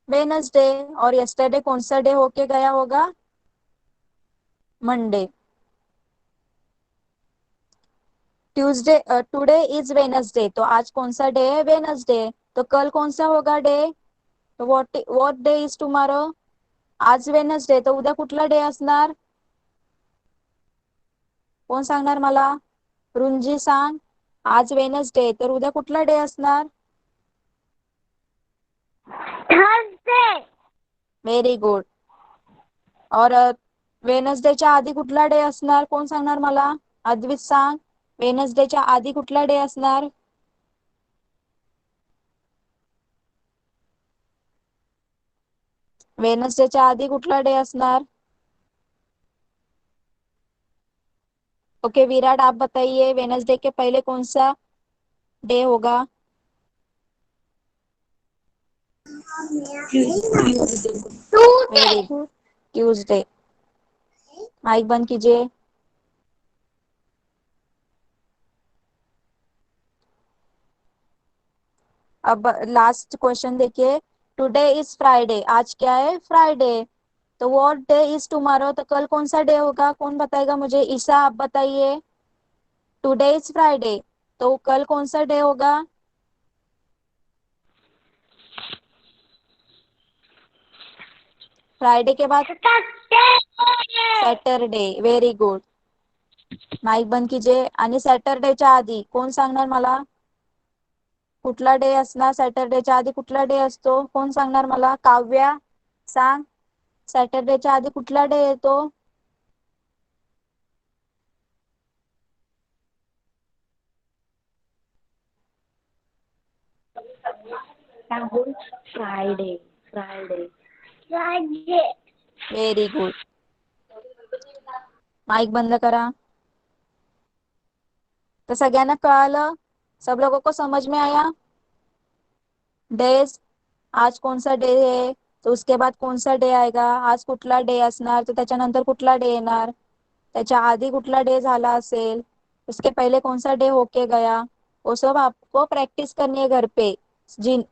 Wednesday. और यस्टरडे कौन सा डे होके गया होगा? Monday. Tuesday, today is Wednesday. तो आज कौन सा डे है? वेनसडे. तो कल कौन सा होगा डे? तो व्हाट डे इज टुमारो? आज वेनसडे. तो उद्या कुठला डे असणार? कोण सांगणार मला? रुंजी सांग. आज वेनसडे तर उद्या कुठला डे असणार? Thursday. Very good. और वेनसडेच्या आधी कुठला डे असणार? कोण सांगणार मला? अद्वित सांग. वेनसडेच्या आधी कुठला डे असणार? वेनसडेच्या आधी कुठला डे असणार? ओके विराट, आप बताइए वेनसडे के पहले कौन सा डे होगा? Very Tuesday. Good, Tuesday. Mike बंद कीजिए. अब लास्ट क्वेश्चन देखिए. Today is Friday. आज क्या है? फ्राइडे. तो व्हाट डे इज टुमारो? तो कल कौन सा डे होगा? कौन बताएगा मुझे? ईसा आप बताइए. टुडे इज फ्राइडे, तो कल कौन सा डे होगा? फ्राइडे के बाद Saturday. Saturday. Very good. Mic बंद कीजिए. आणि सॅटरडेच्या आधी कोण सांगणार मला? कुठला डे असणार? सॅटरडेच्या आधी कुठला डे असतो? कोण सांगणार मला? काव्या सांग. सॅटरडेच्या आधी कुठला डे येतो? Friday. Friday. Friday. Very good. Mic बंद करा. तो सगळ्यांना कळालं? सब लोगों को समझ में आया? डेज. आज कौन सा डे है? तो उसके बाद कौन सा डे आएगा? आज कुठला डे असणार? तो त्याच्यानंतर कुठला डे येणार? त्याच्या आधी कुठला डे झाला असेल? उसके पहले कौन सा डे होके गया? वो सब आपको प्रैक्टिस करनी है घर पे. जिन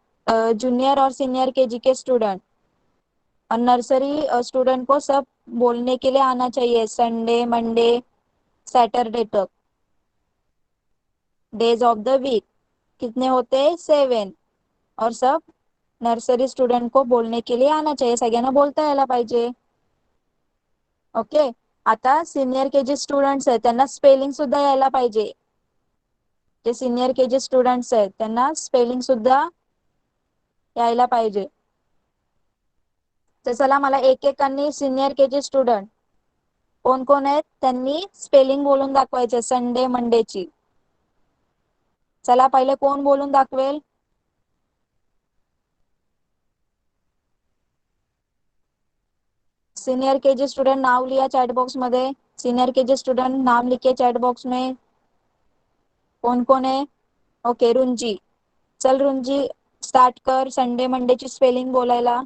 जूनियर और सीनियर केजी के स्टूडेंट और नर्सरी स्टूडेंट को सब बोलने के लिए आना चाहिए. संडे मंडे सैटरडे तक डेज ऑफ द वीक कितने होते हैं? 7. और सब नर्सरी स्टूडेंट को बोलने के लिए आना चाहिए. सगळ्यांना बोलता यायला पाहिजे. ओके. आता सिनियर केजी स्टुडंट्स आहेत त्यांना स्पेलिंग सुद्धा यायला पाहिजे. जे सिनियर केजी स्टुडंट्स आहेत त्यांना स्पेलिंग सुद्धा यायला पाहिजे. तर चला, मला एकेकांनी सिनियर केजी स्टुडंट कोण कोण आहेत त्यांनी स्पेलिंग बोलून दाखवायचे संडे मंडेची. चला, पहिले कोण बोलून दाखवेल? सीनियर केजी स्टूडेंट नाम लिया चैट बॉक्स मध्ये. सीनियर केजी स्टूडेंट नाम लिखे चैट बॉक्स में. कौन कौन है? ओके रुंजी. चल रुंजी स्टार्ट कर संडे मंडेची स्पेलिंग बोलायला.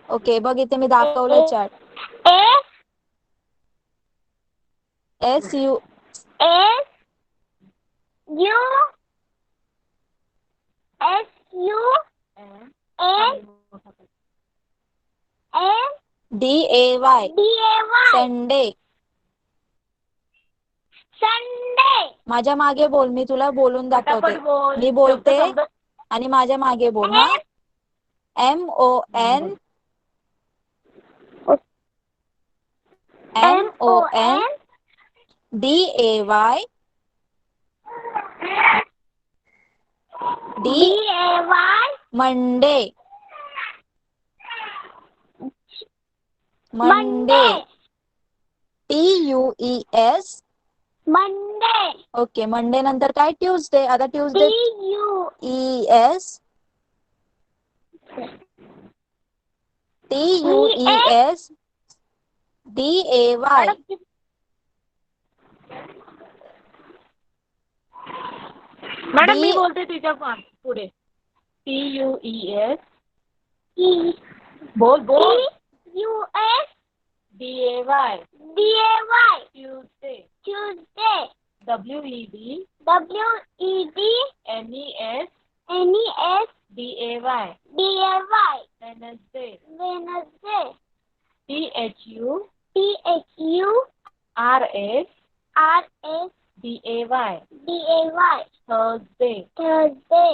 ओके बघ इथे मी दाखवलंय चॅट. SU DAY Sunday. माझ्या मागे बोल, मी तुला बोलून दाखवते. पटापट बोल. मी बोलते शब्द आणि माझ्या मागे बोल. हा MON DAY Monday. Monday TUES. Okay Monday नंतर काय? ट्यूजडे. आता Tuesday ES TUES DAY. Madam मी बोलते तुझ्या पुढे. TUES बोल बोल. DAY Tuesday. WED NES DAY Wednesday. THU RS DAY Thursday.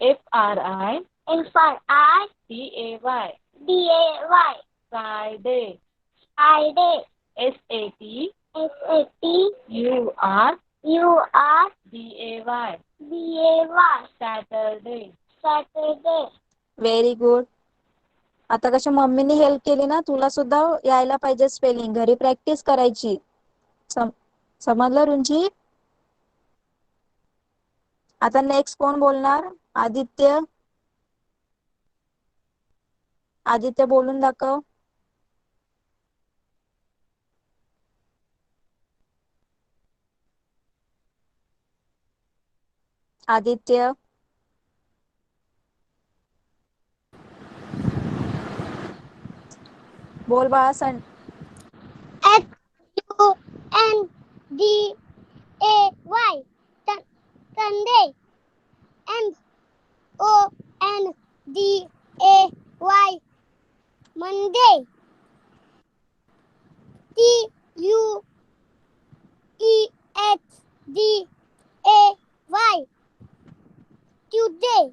FRI DAY Friday. SAT UR DAY Saturday. Very good. आता कशी मम्मीने हेल्प केली ना, तुला सुद्धा यायला पाहिजे स्पेलिंग. घरी प्रॅक्टिस करायची. समजलं रुंजी? आता नेक्स्ट कोण बोलणार? आदित्य. आदित्य बोलून दाखव. आदित्य बोल बाळा. Sunday. MONDAY Monday. TUESDAY Tuesday.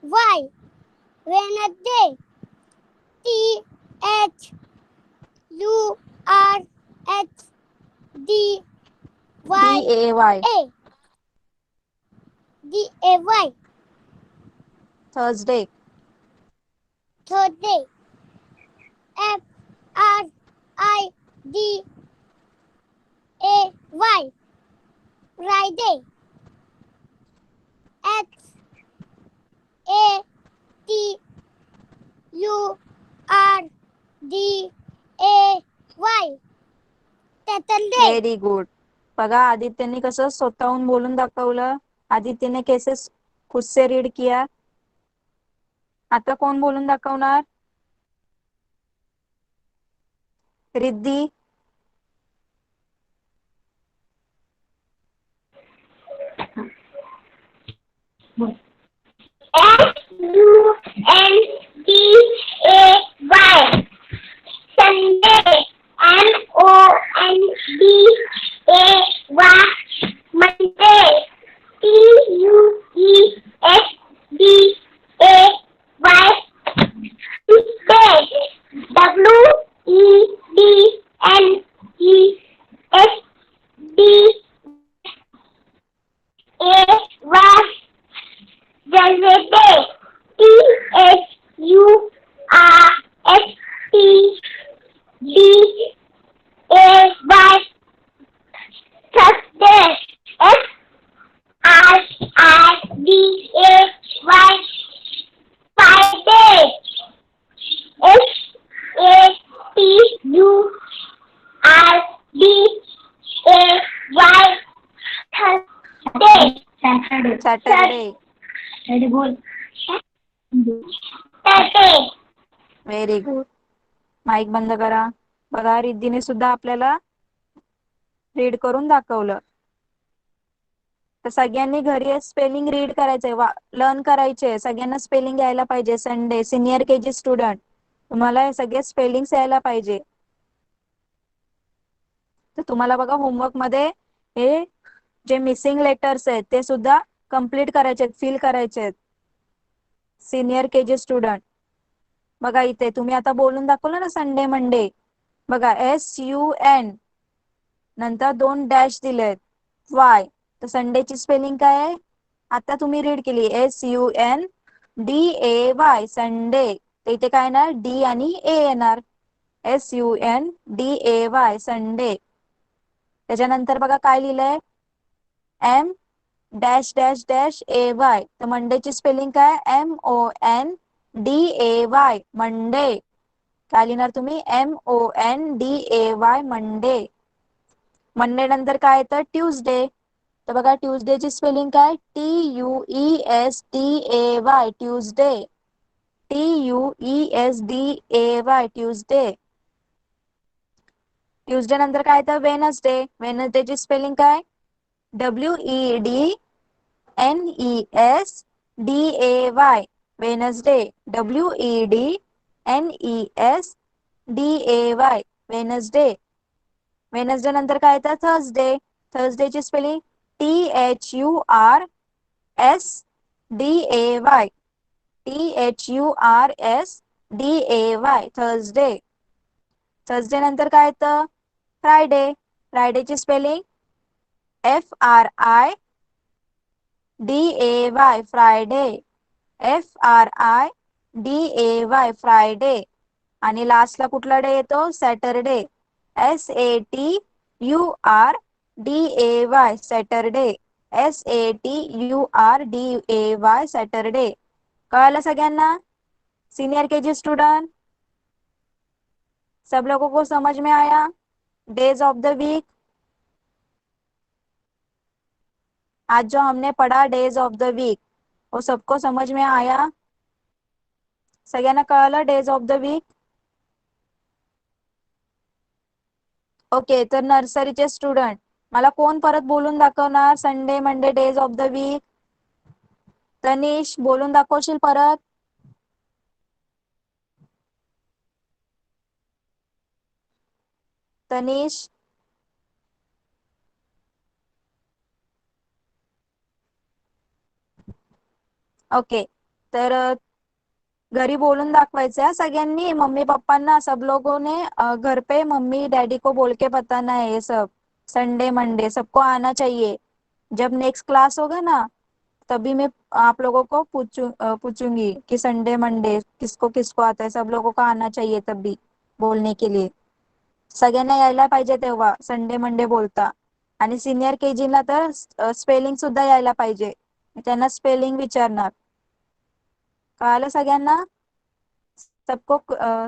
WEDNESDAY Wednesday. THURSDAY Thursday. Thursday. FRIDAY Friday. SATURDAY Saturday. Very good. बघा आदित्यने कसं स्वतःहून बोलून दाखवलं. आदित्यने केसेस खुद से रीड किया. आता कोण बोलून दाखवणार? Riddhi. SUNDAY Sunday. MONDAY Monday. TUESDAY Tuesday. WEDNESDAY Wednesday. Saturday. Ready बोल. सॅटरडे. Very good. माईक बंद करा. बघा रिद्धीने सुद्धा आपल्याला रीड करून दाखवलं. तर सगळ्यांनी घरी स्पेलिंग रीड करायचंय, लर्न करायचे. सगळ्यांना स्पेलिंग यायला पाहिजे. संडे सिनियर केजी स्टुडंट, तुम्हाला हे सगळे स्पेलिंग्स यायला पाहिजे. तर तुम्हाला बघा होमवर्क मध्ये हे जे मिसिंग लेटर्स आहेत ते सुद्धा कंप्लीट करायचे, फिल करायचे. सिनियर केजी स्टुडंट बघा इथे तुम्ही आता बोलून दाखवलं ना संडे मंडे. बघा SUN नंतर 2 डॅश दिलेत वाय. तर संडेची स्पेलिंग काय आहे? आता तुम्ही रीड केली SUNDAY संडे. तर इथे काय येणार? डी आणि ए येणार. SUNDAY Sunday. त्याच्यानंतर बघा काय लिहिलंय M dash dash dash AY. तर मंडेची स्पेलिंग काय? MONDAY Monday. काय लिहिणार तुम्ही? MONDAY Monday. मंडे नंतर काय येतं? ट्यूजडे. तर बघा ट्यूजडेची स्पेलिंग काय? TUESDAY Tuesday. TUESDAY Tuesday. Tuesday नंतर काय येतं? वेनसडे. वेनसडेची स्पेलिंग काय? WEDNESDAY Wednesday. WEDNESDAY Wednesday. Wednesday नंतर काय येतं? Thursday. थर्सडेची spelling THURSDAY THURSDAY Thursday. Thursday नंतर काय येतं? Friday. फ्रायडेची spelling FRIDAY Friday. FRIDAY Friday. आणि लास्टला कुठला डे येतो? Saturday. SATURDAY Saturday. SATURDAY Saturday. कळालं सगळ्यांना? सीनियर केजी स्टूडेंट, सब लोगों को समझ में आया? डेज ऑफ द वीक आज जो हमने पढ़ा डेज ऑफ द वीक वो सबको समझ में आया? सगळ्यांना कळालं days of the week? Okay. तर नर्सरीचे स्टुडंट मला कोण परत बोलून दाखवणार Sunday Monday days of the week? Tanish बोलून दाखवशील परत? तनिष ओके. तर घरी बोलून दाखवायचं सगळ्यांनी, मम्मी पापांना. सब लोगों ने घर पे मम्मी डैडी को बोल के बताना है ये सब. संडे मंडे सबको आना चाहिए. जब नेक्स्ट क्लास होगा ना तभी मैं आप लोगों को पूछूंगी कि संडे मंडे किसको किसको आता है. सब लोगों को आना चाहिए तभी बोलने के लिए. सगळ्यांना यायला पाहिजे तेव्हा संडे मंडे बोलता. आणि सिनियर केजी ला तर स्पेलिंग सुद्धा यायला पाहिजे. त्यांना स्पेलिंग विचारणार. कळालं सगळ्यांना? सबको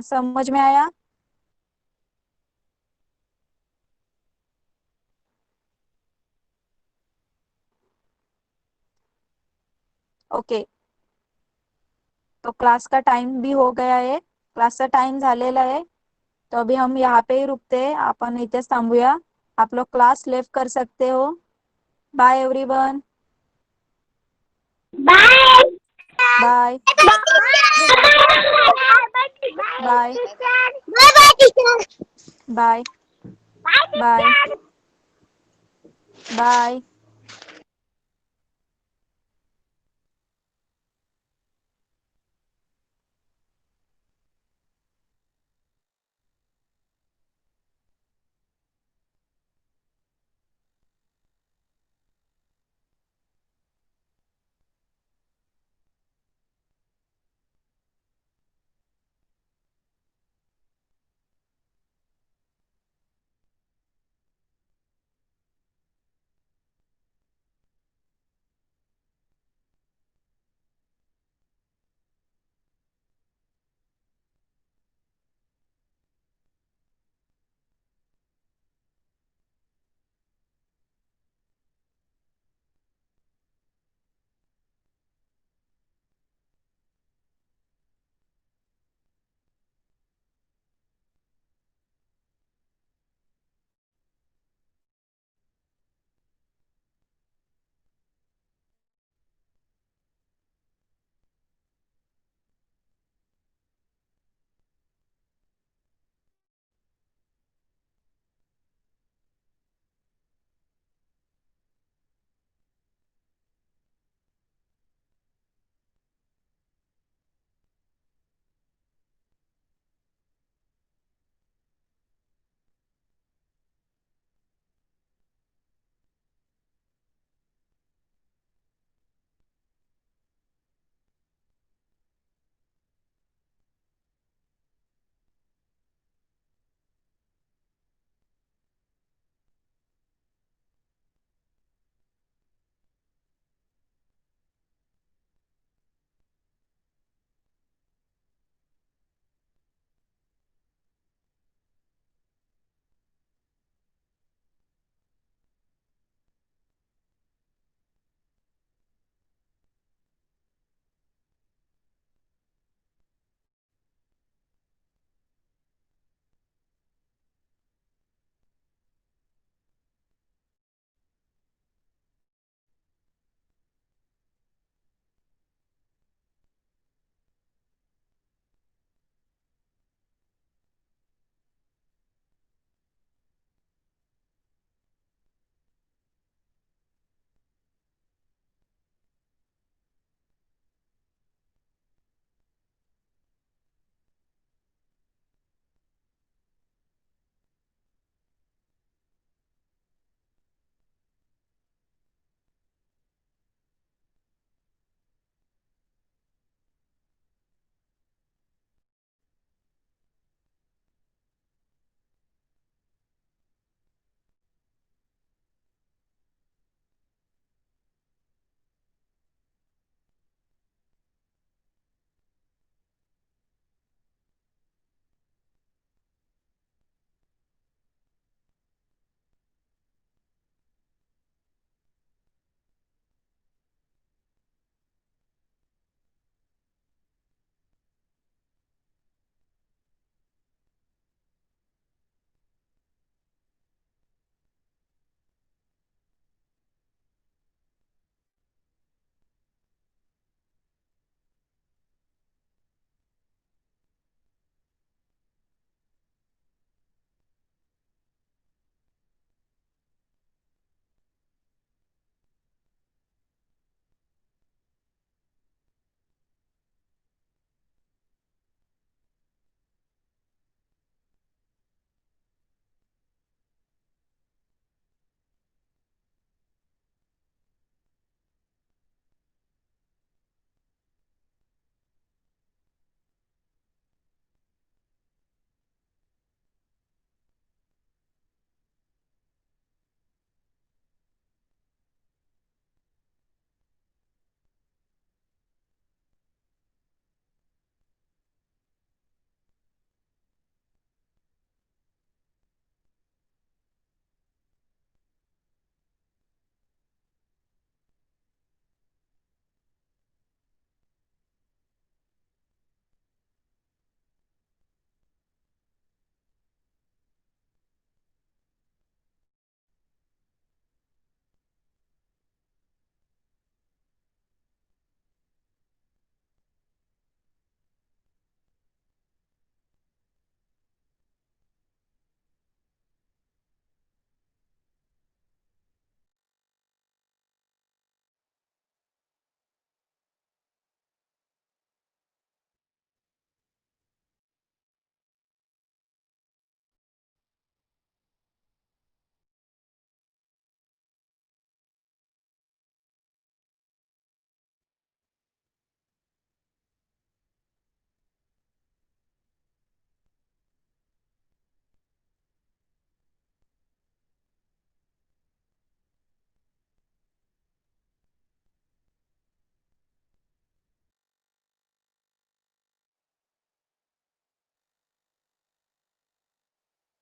समझ में आया? ओके. तो क्लास का टाइम भी हो गया है. क्लासचा टाइम झालेला आहे. तो अभी हम यहाँ पे ही रुकते हैं. आपण इथेच थांबूया. आप लोग क्लास लेफ्ट कर सकते हो. Bye everyone. Bye. Bye bye bye bye bye.